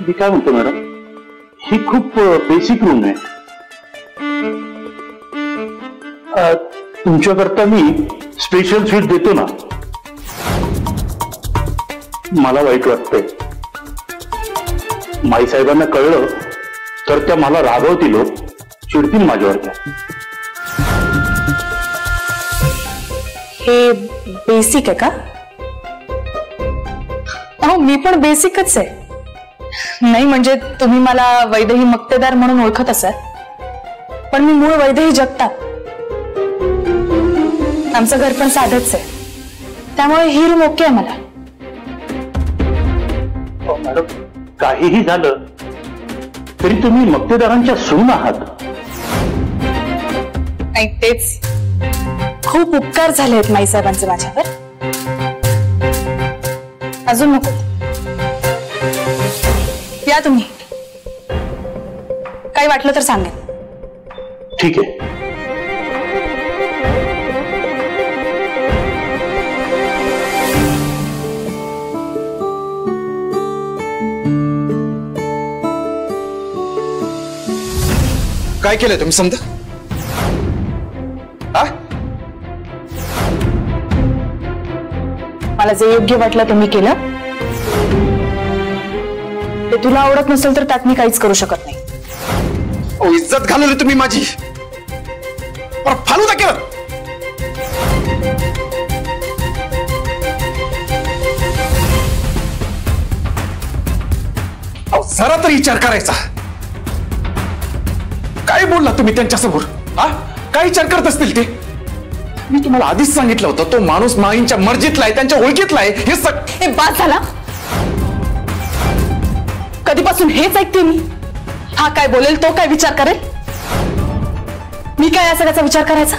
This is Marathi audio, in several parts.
मी काय म्हणतो मॅडम, ही खूप बेसिक रूम आहे. तुमच्याकरता मी स्पेशल स्वीट देतो ना. मला वाईट वाटतंय. माईसाहेबांना कळलं तर त्या मला रागवतील, चिडतील माझ्यावर. हे बेसिक आहे का? हो, मी पण बेसिकच आहे. नाही म्हणजे तुम्ही मला वैदेही मक्तेदार म्हणून ओळखत असाल, पण मी मूळ वैदेही जगताप. आमचं घर पण साधंच आहे, त्यामुळे ही रूम ओके आहे मला. मॅडम, काहीही झालं तरी तुम्ही मक्तेदारांच्या सून आहात. नाही, तेच खूप उपकार झाले आहेत माईसाहेबांचे माझ्यावर. अजून नको. या तुम्ही, काही वाटलं तर सांगेन. ठीक आहे. काय केलंय तुम्ही समजा? मला जे योग्य वाटलं ते मी केलं. ते तुला आवडत नसेल तर त्यात मी काहीच करू शकत नाही. इज्जत घालवली तुम्ही माझी. फालूदा केलं. जरा तरी विचार करायचा. काय बोलला तुम्ही त्यांच्यासमोर? काय विचार करत असतील ते? मी तुम्हाला आधीच सांगितलं होतं, तो माणूस माईंच्या मर्जीतला आहे, त्यांच्या ओळखीतला आहे. हे बाद झाला. कधीपासून हेच ऐकते मी. हा काय बोलेल तो काय विचार करेल. मी काय या सगळ्याचा विचार करायचा?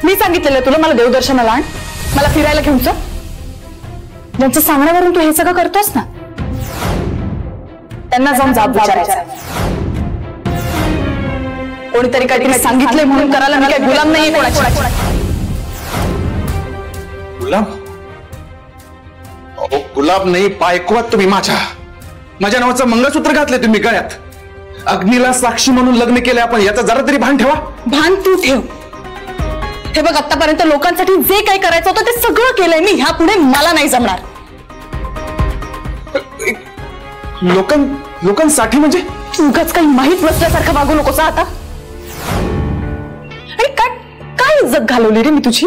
मी सांगितलेलं तुला मला देवदर्शनाला आण, मला फिरायला घेऊन चल. त्यांच्या सांगण्यावरून तू हे सगळं करतोस ना. त्यांना जाऊन जाब विचारायचा. कोणीतरी काहीतरी सांगितलंय म्हणून करायला मी काही गुलाम नाहीये कोणाची. गुलाम? गुलाब नाही, पायकवात तुम्ही माझ्या नावाचं मंगळसूत्र घातले तुम्ही गळ्यात. अग्नीला साक्षी म्हणून लग्न केले आपण, याचा जरा तरी भान ठेवा. भान तू ठेव. हे बघ, आतापर्यंत लोकांसाठी जे काही करायचं होतं ते सगळं केलंय मी. ह्या पुढे मला नाही जमणार. लोकांसाठी म्हणजे? उगाच काही माहीत नसल्यासारखं वागू नकोस आता. आणि काय इज्जत घालवली रे मी तुझी?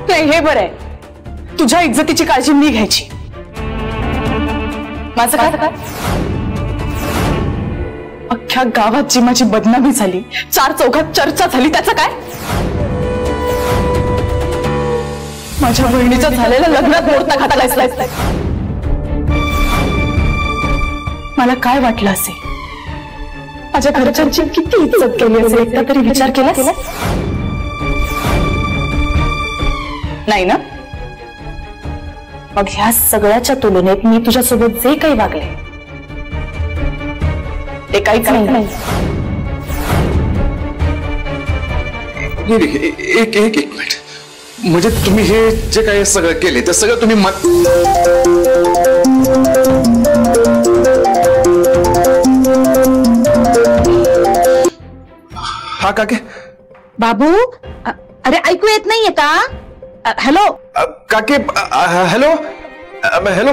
नाही, हे बरं आहे, तुझ्या इज्जतीची काळजी मी घ्यायची. माझं काय? अख्ख्या गावात जी माझी बदनामी झाली, 4 चौघात चर्चा झाली, त्याचं काय? माझ्या बहिणीचं झालेलं लग्नात मोडता घातलाय. मला काय वाटलं असेल? माझ्या घरच्यांची किती इज्जत केली असेल, एकदा तरी विचार केला? नाही ना? मग ह्या सगळ्याच्या तुलनेत मी तुझ्यासोबत जे काही वागले ते काहीच नाही. एक मिनिट. म्हणजे तुम्ही हे जे काही सगळं केले ते सगळं तुम्ही हा काके? बाबू, अरे ऐकू येत नाहीये का? हॅलो काके. Hello hello.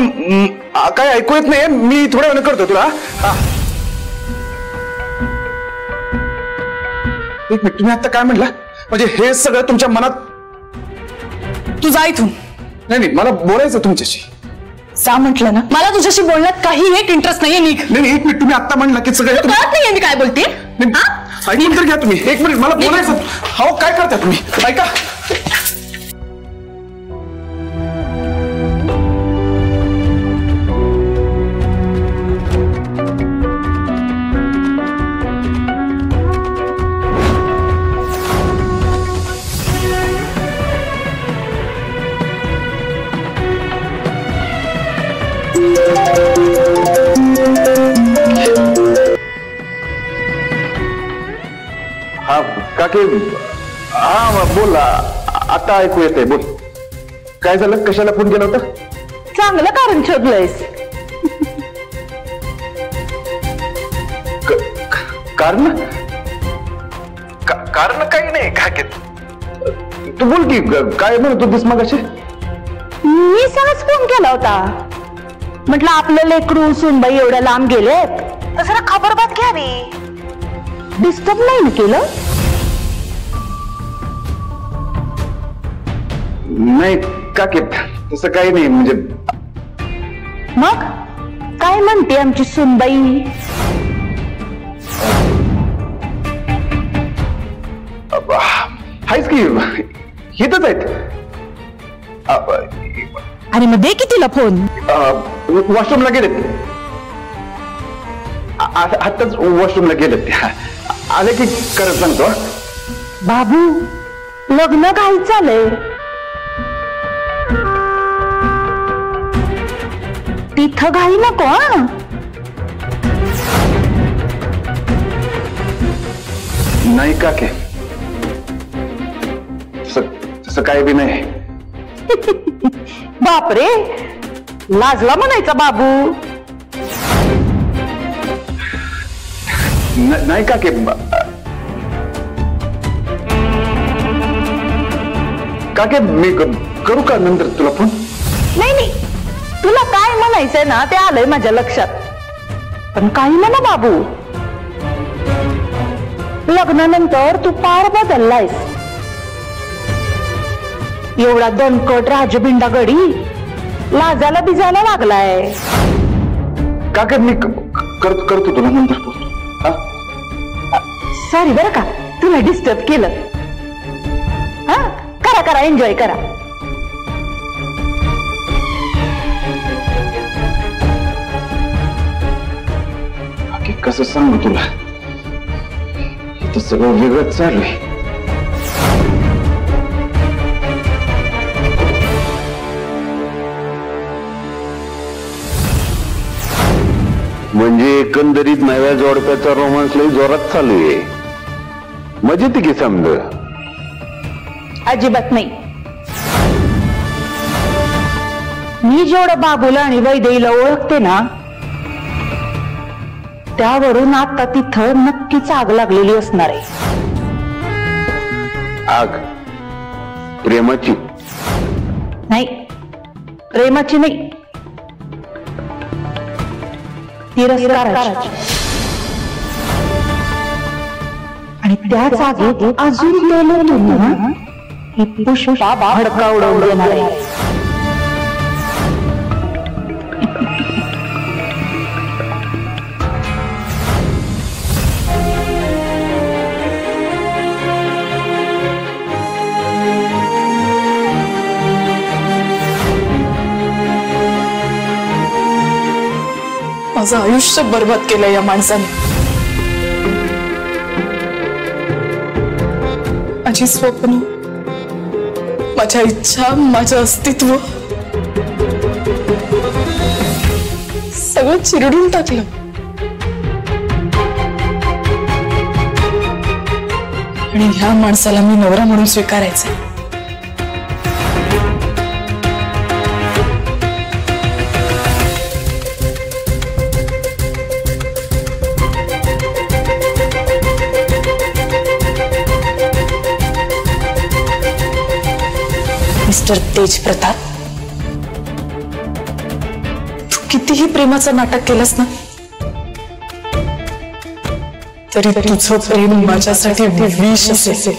काय ऐकू येत नाही? मी थोड्या वेळ करतो तुला. एक मिनिट, तुम्ही आता काय म्हणला? म्हणजे हे सगळं तुमच्या मनात? तू जा इथून. नाही, मला बोलायचं तुमच्याशी. जा म्हटलं ना. मला तुझ्याशी बोलण्यात काही एक इंटरेस्ट नाहीये. निघ. नाही, एक मिनिट. तुम्ही आता म्हणला की सगळं कळत नाहीये मी काय बोलते. ऐकून तर घ्या तुम्ही. एक मिनिट, मला बोलायचं. हो, काय करता तुम्ही? ऐका. हा काके. हा बोल, आता ऐकू येते. बोल. काय झालं? कशाला फोन केला होता? चांगलं कारण शोधलंयस. कारण कारण काही नाही. काय तू बोल की काय म्हणत होतीस मगाशी? मी सहज फोन केला होता. म्हटलं आपलं लेकरू सुनबाई एवढ्या लांब गेलेत तर जरा खबरबात घ्यावी. डिस्टर्ब नाही ना केलं? नाही काकी, तसं काही नाही. म्हणजे मग काय म्हणते आमची सुनबाई? आहेच की, हितच आहेत. आणि मग दे की तिला फोन. वॉशरूमला गेलेत. आताच वॉशरूमला गेलेत. आले की करत सांगतो. बाबू लग्न काही चालय. तिथं घाई नको. नाही काके, तसं काही बी नाही. बापरे, लाजला म्हणायचा बाबू. नाही काके. काके मी करू का नंतर तुला फोन? नाही, तुला काय म्हणायचंय ना ते आलंय माझ्या लक्षात. पण काही म्हणा बाबू, लग्नानंतर तू फार बदललायस. एवढा दणकट राजबिंडा गडी लाजाला बिजायला लागलाय. काके मी करतो तुला नंतर फोन. सॉरी बरं का, तुला डिस्टर्ब केलं. हा, करा एन्जॉय करा. कसं सांगू तुला, इथं सगळं वेगळंच चाललंय. म्हणजे एकंदरीत नव्या जोडप्याचा रोमांस लई जोरात चालू आहे. मजा येते की समज? अजिबात नाही. मी जेवढं बाबूला आणि वैदेहीला ओळखते ना, त्यावरून आता तिथं नक्कीच आग लागलेली असणार आहे. आग प्रेमाची? नाही, प्रेमाची नाही, तिरस्काराची. आणि त्याच आगीत अजून तेल ही पुष्पा भडका उडवून देणार आहे. माझं आयुष्य बर्बाद केलं या माणसाने. माझी स्वप्न, माझ्या इच्छा, माझं अस्तित्व सगळं चिरडून टाकलं. आणि ह्या माणसाला मी नवरा म्हणून स्वीकारायचं. मिस्टर तेज प्रताप, तू कितीही प्रेमाचं नाटक केलंस ना, तरी तुझं प्रेम माझ्यासाठी विष असेल.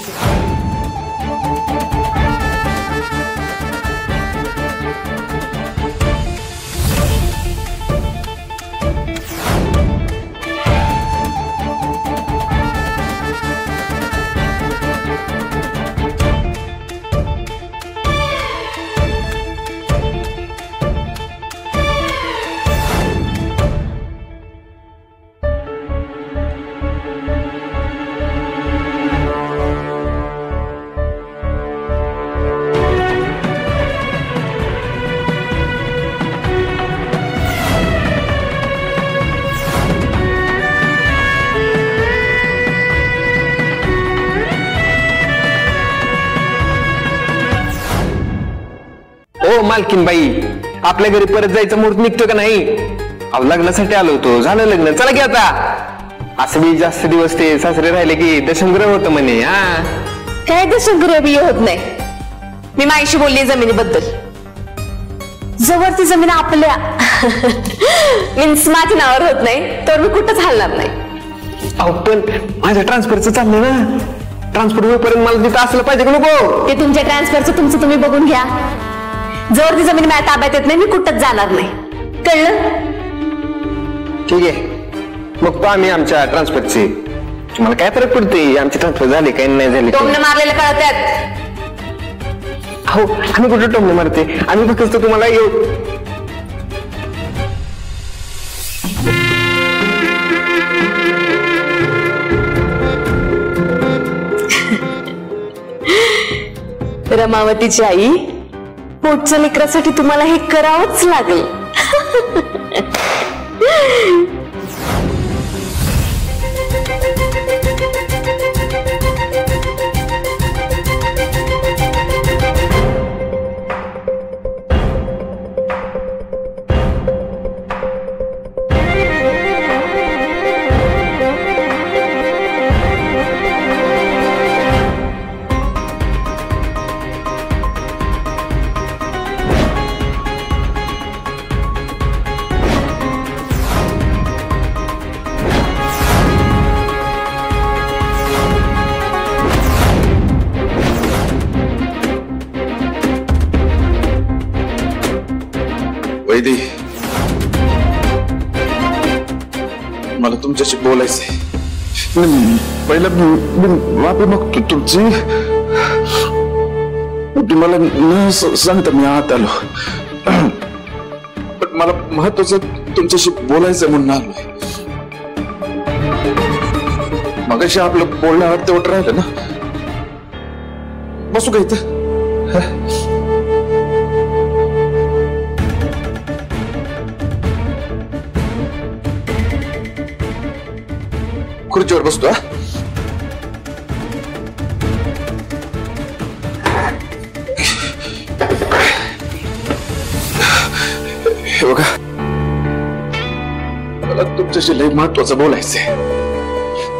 मालकीन बाई, आपल्या घरी परत जायचा मुहूर्त निघतो का नाही? अहो लग्नासाठी आलो होतो, झालं लग्न, चला की आता. असं बी जास्त दिवस ते सासरे राहिले की दशमग्रह होतं म्हणे. हा काय दशमग्रह बी होत नाही. मी माईशी बोलली जमिनीबद्दल. जवळ ती जमीन आपल्या मीन्स माझ्या नावावर होत नाही तर मी कुठंच हलणार नाही. अहो पण माझ्या ट्रान्सफरचं चाललंय ना, ट्रान्सफर होईपर्यंत मला तिथं असलं पाहिजे का नको? ते तुमच्या ट्रान्सफरचं तुमचं तुम्ही बघून घ्या. जवळ ती जमीन माझ्या ताब्यात येत नाही मी कुठंच जाणार नाही, कळलं? ठीक आहे, बघतो आम्ही आमच्या ट्रान्सफरची. तुम्हाला काय फरक पडतोय आमची ट्रान्सफर झाली काय नाही झाली? टोमने मारलेलं कळतात. हो आम्ही कुठे टोमने मारते, आम्ही फक्त तुम्हाला रमावतीची आई, पोटच्या लेकरासाठी तुम्हाला हे करावंच लागेल. वैदी, मला तुमच्याशी बोलायचंय. पहिलं वापी मागतो तुमची. तुम्हाला न सांगता मी आत आलो, पण मला महत्वाचं तुमच्याशी बोलायचंय म्हणून आलोय. मगाशी आपलं बोलणं अर्धवट राहिलं ना. बसू का इथं? खुर्चीवर बसतो. हे बघा, मला तुमच्याशी लय महत्वाचं बोलायचंय.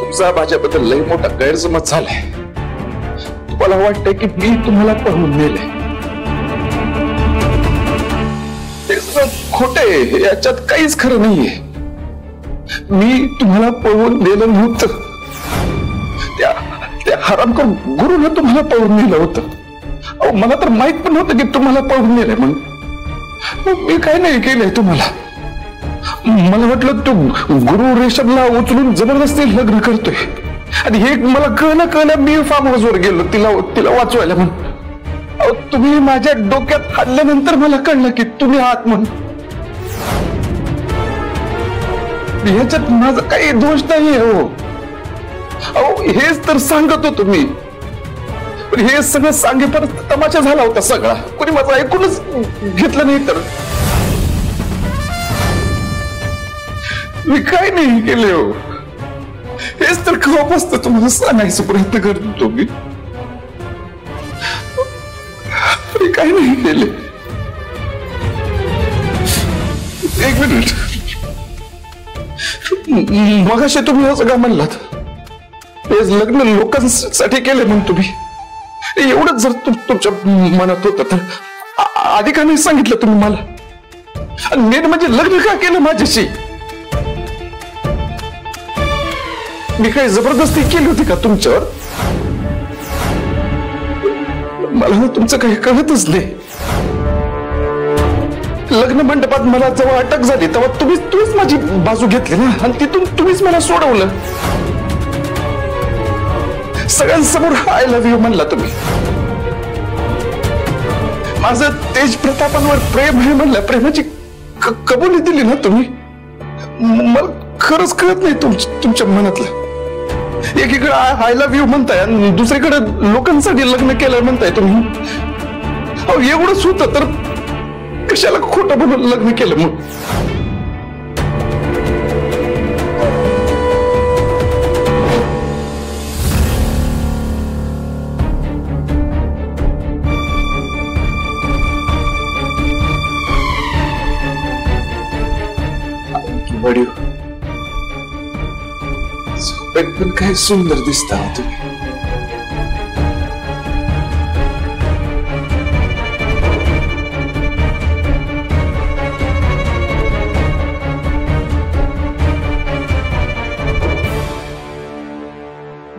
तुमचा माझ्याबद्दल लय मोठा गैरसमज झालाय. तुम्हाला वाटतंय की मी तुम्हाला पळवून नेलंय. ते सगळं खोटंय, याच्यात काहीच खरं नाहीये. मी तुम्हाला पळवून नेलं नव्हतं. त्या हरामखोर गुरुनं तुम्हाला पळवून नेलं होतं. अहो मला तर माहित पण नव्हतं की तुम्हाला पळवून नेलंय म्हणून. मी काय नाही केलंय तुम्हाला. मला वाटलं तू गुरु रेशमला उचलून जबरदस्ती लग्न करतोय, आणि हे मला कळलं मी फार्म हाऊसवर गेलो तिला वाचवायला म्हणून. अहो तुम्ही माझ्या डोक्यात हाडल्यानंतर मला कळलं की तुम्ही आहात म्हणून. ह्याच्यात माझा काही दोष नाहीये. हो अहो हेच तर सांगत होतो मी, पण हे सगळं सांगेपर्यंत तमाशा झाला होता सगळा. कोणी माझं ऐकूनच घेतलं नाही. तर मी काय नाही केले. हो हेच तर केव्हापासून तुम्हाला सांगायचा प्रयत्न करतो मी. काय नाही केले. एक मिनिट, मगाशी तुम्ही असं का म्हणलात? हे लग्न लोकांसाठी केले म्हणून तुम्ही. एवढंच जर तुमच्या मनात होतं तर आधी का नाही सांगितलं तुम्ही मला? आणि मेन म्हणजे लग्न का केलं माझ्याशी? मी काही जबरदस्ती केली होती का तुमच्यावर? मला तुमचं काही कळतच नाही. लग्न मंडपात मला जेव्हा अटक झाली तेव्हा तुम्हीच माझी बाजू घेतली ना, आणि तिथून तुम्हीच मला सोडवलं. सगळ्यांसमोर आय लव्ह यू म्हणला तुम्ही. माझं तेज प्रतापांवर प्रेम आहे म्हणलं, प्रेमाची कबुली दिली ना तुम्ही. मला खरंच कळत नाही तुमच्या मनातलं. एकीकडे आय लव्ह यू म्हणताय आणि दुसरीकडे लोकांसाठी लग्न केलं म्हणताय तुम्ही. अहो एवढंच होतं तर कशाला खोटं म्हणून लग्न केलं मग? पण काय सुंदर दिसता हो तुम्ही.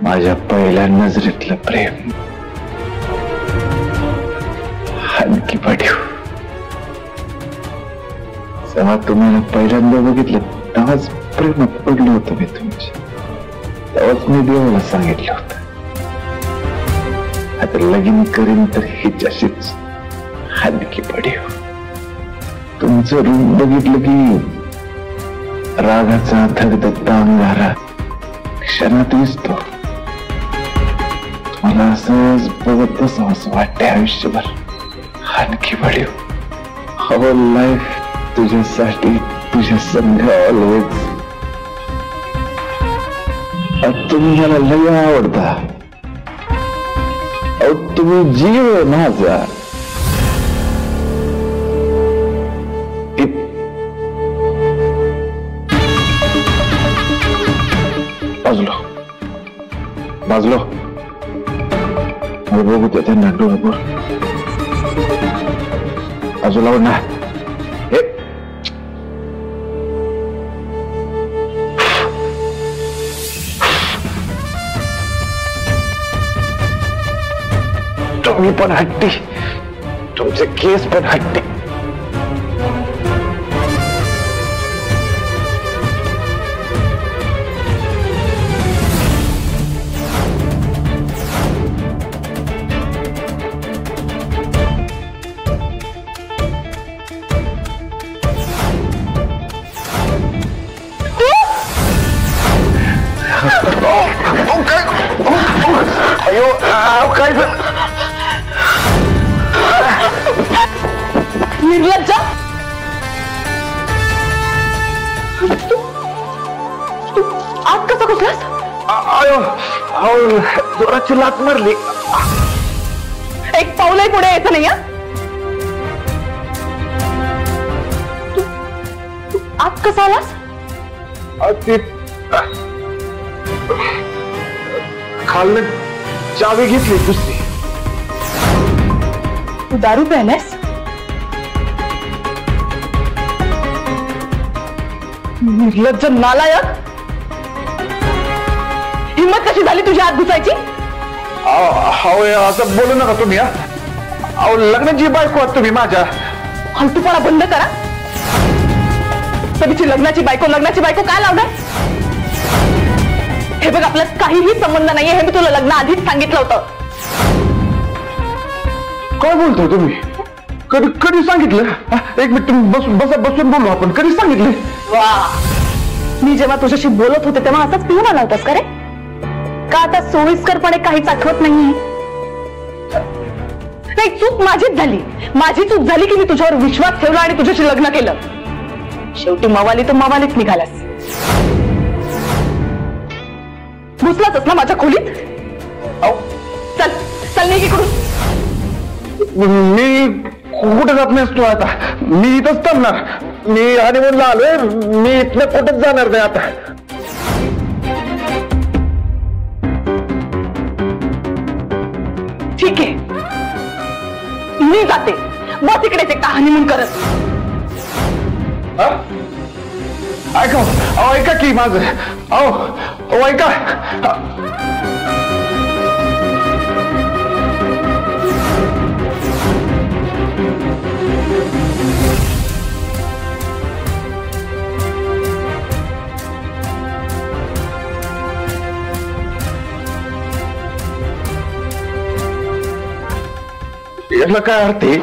माझ्या पहिल्या नजरेतलं प्रेम आणखी पाठीव. जेव्हा तुम्हाला पहिल्यांदा बघितलं तेव्हाच प्रेमात पडलो होतो मी तुमच्या. तेव्हाच मी देवाला सांगितलं होतं आता लगीन करीन तर हिच्याशीच आणखी पाठीव. तुमचं रूप बघितलं की रागाचा धगधगता अंगारा क्षणात दिसतो. मला असंच बघत बसावं असं वाटतंय आयुष्यभर आणखी वाढीव. अवर लाईफ तुझ्यासाठी तुझ्या संग ऑलवेज. तुम्ही मला लय आवडता. अहो तुम्ही जीव आहे माझा. बाजलो बघू त्यांना डोळ्यावर बाजूला ना. तुम्ही पण हट्टी, तुमचे केस पण हट्टी. निर्लज्ज, आत कसं घुसलास? जोराची लात मारली. एक पाऊलही पुढे यायचं नाही. तू आत कसा आलास? खाल्लं चावी घेतली दुसरी. तू दारू प्यायलास? निर्लज्ज नालायक, हिम्मत कशी झाली तुझ्या आत घुसायची? असं बोलू नका तुम्ही. अहो लग्नाची बायको आहात तुम्ही माझ्या. हलतूपणा बंद करा. कधीची लग्नाची बायको काय लावणार? हे बघ आपला काहीही संबंध नाहीये हे मी तुला लग्न आधीच सांगितलं होतं. काय बोलतो तुम्ही? कधी कधी सांगितलं? एक मिनिट बसून बोलू आपण. कधी सांगितलं? वा, मी जेव्हा तुझ्याशी बोलत होते तेव्हा असाच पिऊन आला होतास का रे? का आता सोयीस्करपणे काहीच आठवत नाहीये? नाही, चूक माझीच झाली. माझी चूक झाली की मी तुझ्यावर विश्वास ठेवला आणि तुझ्याशी लग्न केलं. शेवटी मवाली तर मवालीच निघालास. घुसलाच ना माझ्या खोलीत. चल चल निघ इकडून. मी कुठे जात नसतो आता. मी इथंच थांबणार. मी हनीमूनला आलोय. मी इथलं कुठेच जाणार नाही आता. ठीक आहे, मी जाते. बस इकडेच एकटा हनीमून करत. ऐका की माझं. ऐका. याला काय अर्थ आहे?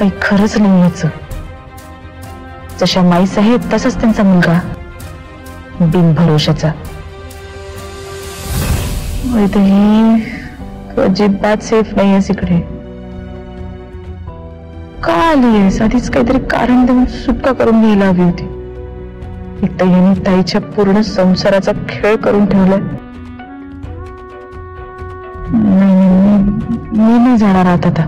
काही खरंच नाही याचं. जशा माईस आहेत तसाच त्यांचा मुलगा बिनभरोशाचा. वैदेही तू अजिबात सेफ नाहीयेस इकडे. का आलीयस? आधीच काहीतरी कारण देऊन सुटका करून घ्यायला हवी होती. एकदा याने ताईच्या पूर्ण संसाराचा खेळ करून ठेवलाय. मी नाही जाणार आता.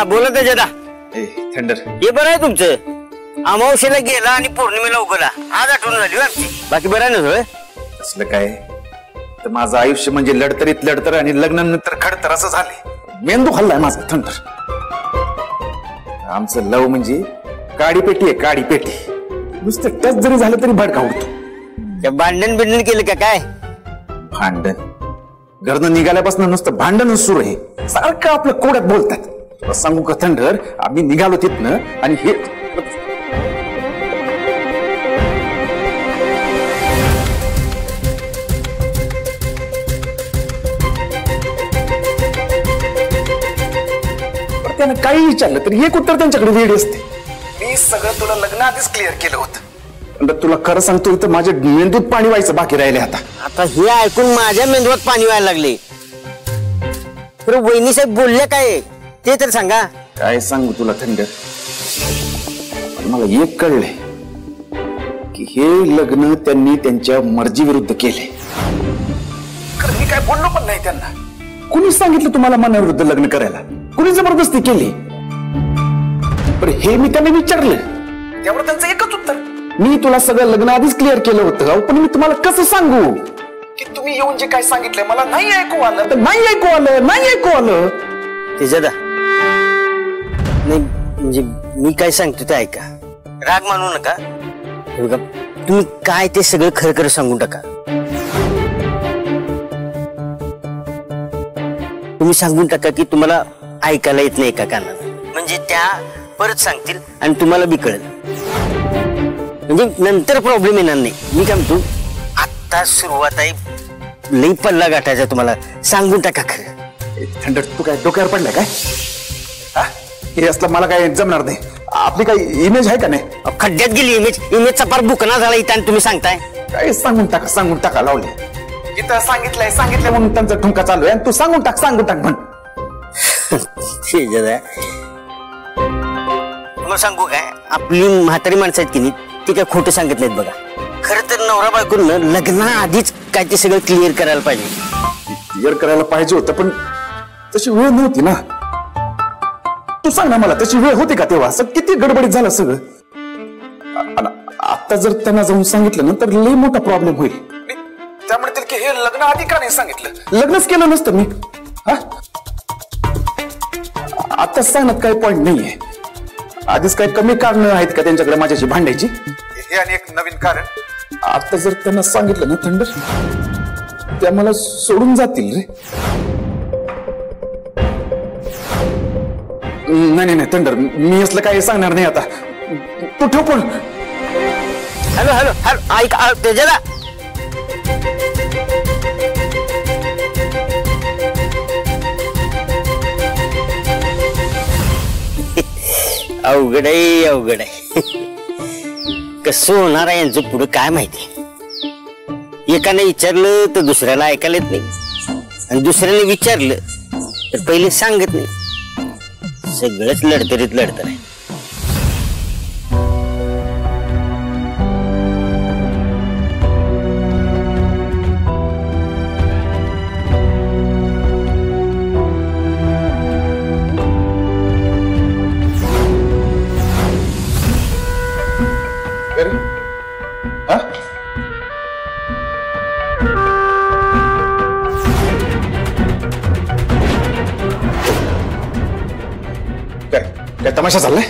बोला त्याच्यात थंडर हे बरं आहे तुमचं. अमावस्येला गेला आणि पौर्णिमेला उगला. आज आठवण झाली आमची. बाकी बरं आहे ना सगळं? असलं काय तर माझं आयुष्य म्हणजे लढतरीत लढतर आणि लग्नानंतर खडतर असं झाले. मेंदू हल्लाय माझा थंडर. आमचं लव म्हणजे काडीपेटी आहे, काडीपेटी. नुसतं टच जरी झालं तरी भडका उडतो. भांडण बिंडण केलं का काय? भांडण घरनं निघाल्यापासून नुसतं भांडणच सुरू आहे. सारखं आपलं कोड्यात बोलतात. सांगू का थंडर, आम्ही निघालो तिथनं आणि हे त्यानं काही विचारलं तरी एक उत्तर त्यांच्याकडे वेळ असते. मी सगळं तुला लग्न आधीच क्लिअर केलं होतं. तुला खरं सांगतो इथं माझ्या मेंदूत पाणी व्हायचं बाकी राहिले. आता हे ऐकून माझ्या मेंदूत पाणी व्हायला लागले. तर वहिनी साहेब बोलले काय ते तर सांगा. काय सांगू तुला थंडर, मला एक कळलंय की हे लग्न त्यांनी त्यांच्या मर्जी विरुद्ध केले. मी काय बोललो पण नाही त्यांना. कुणी सांगितलं तुम्हाला मनाविरुद्ध लग्न करायला? कुणी जबरदस्ती केली? पण हे मी त्यांना विचारलं त्यावर त्यांचं एकच उत्तर, मी तुला सगळं लग्न आधीच क्लिअर केलं होतं. पण मी तुम्हाला कसं सांगू की तुम्ही येऊन जे काय सांगितलंय मला नाही ऐकू आलं तर नाही ऐकू आलं, नाही ऐकू आलं. तेजदा नाही म्हणजे मी काय सांगतो ते ऐका. राग मानू नका. बघा तुम्ही काय ते सगळं खरं खरं सांगून टाका. तुम्ही सांगून टाका की तुम्हाला ऐकायला येत नाही एका कानाला. म्हणजे त्या परत सांगतील आणि तुम्हाला बी कळेल. म्हणजे नंतर प्रॉब्लेम येणार नाही. मी काय म्हणतो आता सुरुवात आहे, लई पल्ला गाठायचा. तुम्हाला सांगून टाका खरं. थंडर तू काय डोक्यावर पडलाय काय? हे असलं मला काय जमणार नाही. आपली काही इमेज आहे का नाही? खड्ड्यात गेली इमेज. इमेजचा फार बुकना झाला इथं आणि तुम्ही सांगताय काय? सांगून टाका लावले. इथं सांगितलंय म्हणून त्यांचा ठुमका चालू आहे. तू सांगून टाक म्हण. मग सांगू काय, आपली म्हातारी माणसं आहेत की नाही ती काय खोटं सांगत नाहीत बघा. खरं तर नवरा बायकोन लग्नाआधीच काय ते सगळं क्लिअर करायला पाहिजे. क्लिअर करायला पाहिजे होतं पण तशी वेळ नव्हती ना. तू सांग ना मला तशी वेळ होती का तेव्हा? किती गडबडीत झालं सगळं. आता जर त्यांना जाऊन सांगितलं ना तर लई मोठा प्रॉब्लेम होईल. त्या म्हणतील की हे लग्न आधी का नाही सांगितलं, लग्नच केलं नसतं मी. आता सांगण्यात काही पॉइंट नाहीये. आधीच काही कमी कारण आहेत का त्यांच्याकडे माझ्याशी भांडायची? हे आणि एक नवीन कारण. आता जर त्यांना सांगितलं ना थंडर, त्या मला सोडून जातील रे. नाही नाही थंडर, मी असलं काही सांगणार नाही आता. तू ठेव फोन. हॅलो हॅलो हॅलो, ऐक तेजला. अवघड आहे अवघड आहे. कसं होणार आहे यांचं पुढं काय माहिती. एकाने विचारलं तर दुसऱ्याला ऐकायला येत नाही, आणि दुसऱ्याने विचारलं तर पहिले सांगत नाही. सगळंच लढतरीत लढतर आहे. काय तमाशा चाललाय?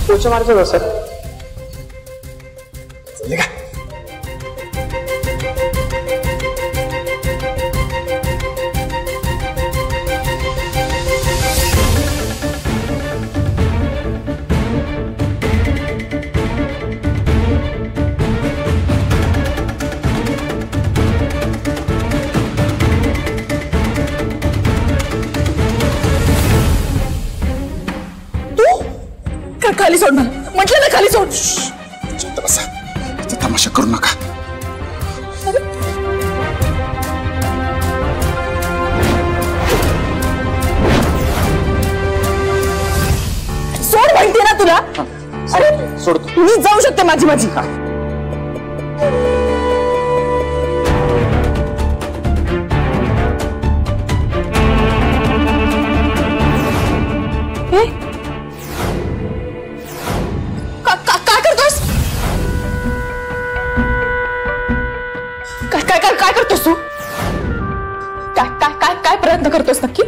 पुढच्या मार्गावर सर. का खाली सोड मला, म्हटलं ना खाली सोड. बसा, तमाशा करू नका. सोड माहितीये ना तुला. अरे सोड, मी जाऊ शकते माझी माझी. काय करतोस तू? काय काय काय काय प्रयत्न करतोस नक्की?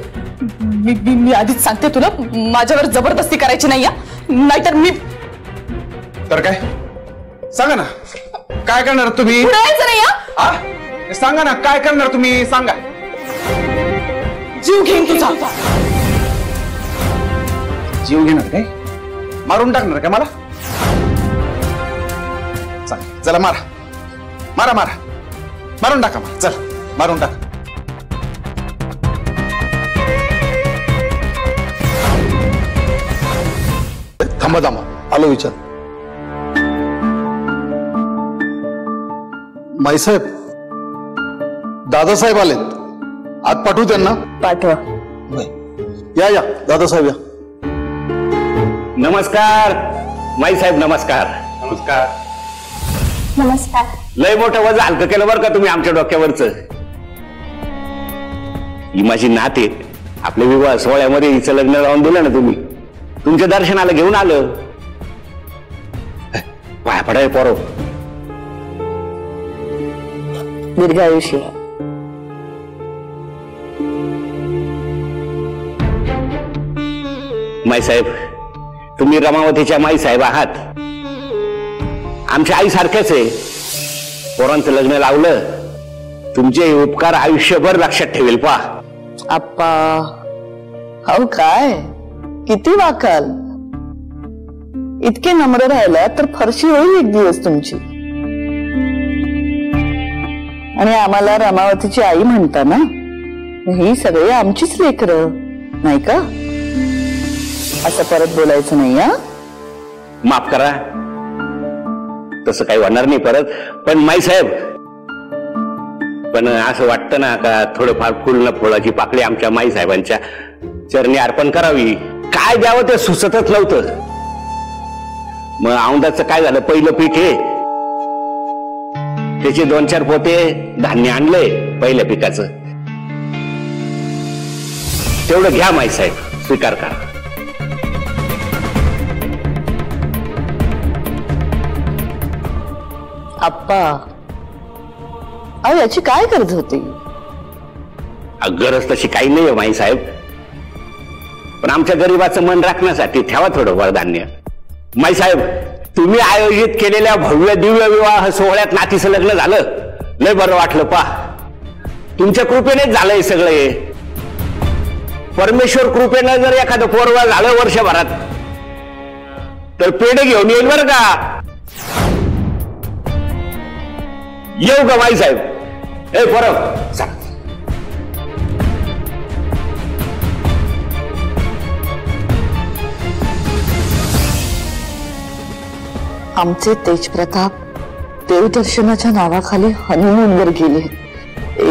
मी आधीच सांगते तुला, माझ्यावर जबरदस्ती करायची नाही, नाहीतर मी. तर काय सांगा ना, काय करणार तुम्ही? नाही. सांगा ना काय करणार तुम्ही, सांगा. जीव घेईन तुझा. जीव घेणार काय? मारून टाकणार काय मला? चला मारा मारा मारा, मारून टाका मला. चल मारून टाका. थांबा थांबा, आलो विचार. माईसाहेब, दादासाहेब आलेत, आत पाठवू त्यांना? पाठवा. या या दादासाहेब या. नमस्कार माईसाहेब. नमस्कार. नमस्कार. नमस्कार. लय मोठं वजन हलकं केलं बरं का तुम्ही आमच्या डोक्यावरच. ही माझी नात आहे. आपल्या विवाह सोहळ्यामध्ये हिचं लग्न लावून दिलं ना तुम्ही. तुमच्या दर्शनाला घेऊन आलं. पाया पडाय पोरो. दीर्घायुष्य. माईसाहेब, तुम्ही रमावतीच्या माईसाहेब आहात. आमच्या आई सारख्याच आहे. पोरांचं लग्न लावलं, तुमचे उपकार आयुष्यभर लक्षात ठेवेल. पा आप्पा, अहो काय किती वाकाल. इतके नम्र राहिला तर फरशी होईल एक दिवस तुमची. आणि आम्हाला रमावतीची आई म्हणता ना, ही सगळी आमचीच लेकरं नाही का? असं परत बोलायचं नाही. माफ करा, तसं काही होणार नाही परत. पण माईसाहेब, पण असं वाटतं ना का थोडंफार फुल न फुलाची पाकळी आमच्या माईसाहेबांच्या चरणी अर्पण करावी. काय द्यावं ते सुचतच नव्हतं. मग औंदाचं काय झालं, पहिलं पीक हे, त्याचे 2-4 पोते धान्य आणलंय पहिल्या पिकाचं. तेवढं घ्या माईसाहेब, स्वीकार करा. बाप्पा, अहो याची काय गरज होती? गरज तशी काही नाहीये माई साहेब, पण आमच्या गरीबाचं मन राखण्यासाठी ठेवा थोडं वरधान्य. माई साहेब, तुम्ही आयोजित केलेल्या भव्य दिव्य विवाह सोहळ्यात नातीचं लग्न झालं, लय बरं वाटलं. पा तुमच्या कृपेनेच झालंय सगळे. परमेश्वर कृपेनं जर एखादं पोरवा झालं वर्षभरात तर पेढे घेऊन येईल बरं का. येऊ का माई साहेब? ए परब सांग. आमचे तेजप्रताप देवदर्शनाच्या नावाखाली हनीमूनवर गेले.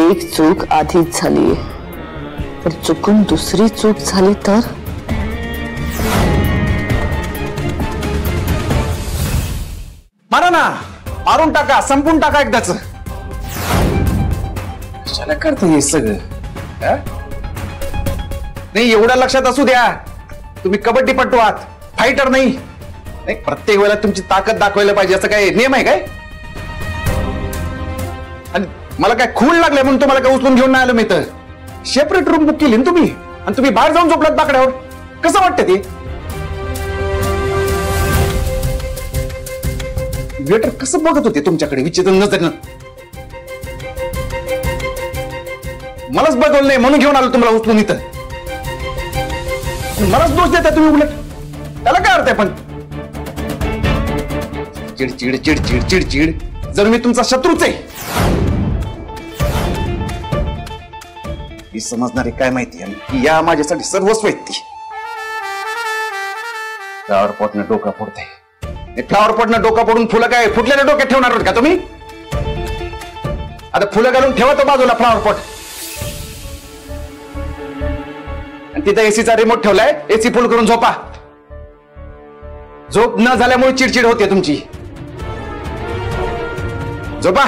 एक चूक आधीच झाली, पण चुकून दुसरी चूक झाली तर मारा ना, मारून टाका, संपून टाका एकदाच. कशाला करतो हे सगळं? नाही, एवढ्या लक्षात असू द्या, तुम्ही कबड्डीपटू आहात, फायटर नाही. प्रत्येक वेळेला तुमची ताकद दाखवायला पाहिजे असं काय नियम आहे काय? आणि मला काय खून लागले म्हणून तुम्हाला काय उचलून घेऊन नाही आलो मी तर. सेपरेट रूम बुक केली ना तुम्ही, आणि तुम्ही बाहेर जाऊन झोपलात बाकड्यावर. कसं वाटतं ते? वेटर कसं बघत होते तुमच्याकडे विचित्र नजरेनं. मलाच बघवलं नाही म्हणून घेऊन आलो तुम्हाला उचलून इथं. मलाच दोष देता तुम्ही उलट. त्याला काय अर्थ आहे? पण चिडचिड चिडचिड चिडचिड, जर मी तुमचा शत्रूच आहे. ही समजणारी काय माहिती आहे की या माझ्यासाठी सर्वस्व आहेत ती. फ्लावर पॉटनं डोका फोडताय. फ्लावर पॉटनं डोका फोडून फुलं काय फुटलेल्या डोक्यात ठेवणार होत का तुम्ही? आता फुलं घालून ठेवा तो बाजूला फ्लावर पॉट, आणि तिथं एसीचा रिमोट ठेवलाय. एसी फुल करून झोपा. झोप न झाल्यामुळे चिडचिड होते तुमची. झोपा.